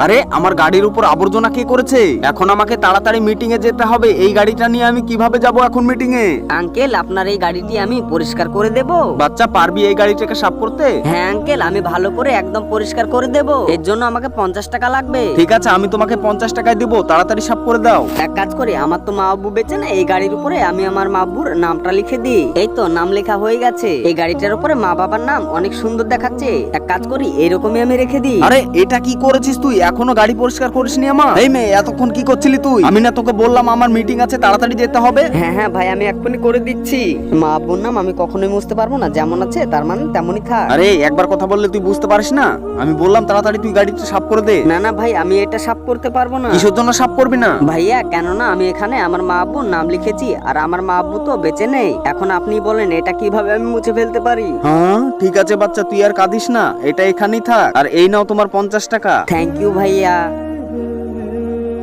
আরে আমার গাড়ির উপর আবর্জনা কে করেছে? এখন আমাকে তাড়াতাড়ি মিটিং এ যেতে হবে। এই গাড়িটা নিয়ে আমি কিভাবে যাব এখন মিটিং এ? আঙ্কেল, আপনার এই গাড়িটি আমি পরিষ্কার করে দেব। বাচ্চা, পারবি এই গাড়িটাকে সাফ করতে? হ্যাঁ আঙ্কেল, আমি ভালো করে একদম পরিষ্কার করে দেব। এর জন্য আমাকে 50 টাকা লাগবে। ঠিক আছে, আমি তোমাকে 50 টাকায় দিব, তাড়াতাড়ি সাফ করে দাও। এক কাজ করি, আমার তো মা আব্বু বেঁচে না, এই গাড়ির উপরে আমি আমার মা আব্বুর নামটা লিখে দিই। এই তো নাম লেখা হয়ে গেছে। এই গাড়িটার উপরে মা বাবার নাম অনেক সুন্দর দেখাচ্ছে। এক কাজ করি, এরকমই আমি রেখে দিই। আরে এটা কি করেছিস তুই? এখনো গাড়ি পরিষ্কার করিসনি আমার? এই মেয়ে, এতক্ষণ কি করছিলি তুই? আমি না তোকে বললাম আমার মিটিং আছে, তাড়াতাড়ি যেতে হবে? হ্যাঁ হ্যাঁ ভাই, আমি এক্ষুনি করে দিচ্ছি। মা আব্বুর নাম আমি কখনোই মুছতে পারবো না, যেমন আছে তার মানে তেমনই থাক। আরে একবার কথা বললে তুই বুঝতে পারিস না? আমি বললাম তাড়াতাড়ি তুই গাড়িটা সাফ করে দে। না না ভাই, আমি এটা সাফ করতে পারবো না। কিসের জন্য সাফ করবি না? ভাইয়া, কেননা আমি এখানে আমার মা আব্বুর নাম লিখেছি, আর আমার মা আব্বু তো বেঁচে নেই। এখন আপনি বলেন এটা কিভাবে আমি মুছে ফেলতে পারি? হ্যাঁ ঠিক আছে বাচ্চা, তুই আর কাঁদিস না, এটা এখানেই থাক। আর এই নাও তোমার 50 টাকা। থ্যাংক ইউ ভাইয়া।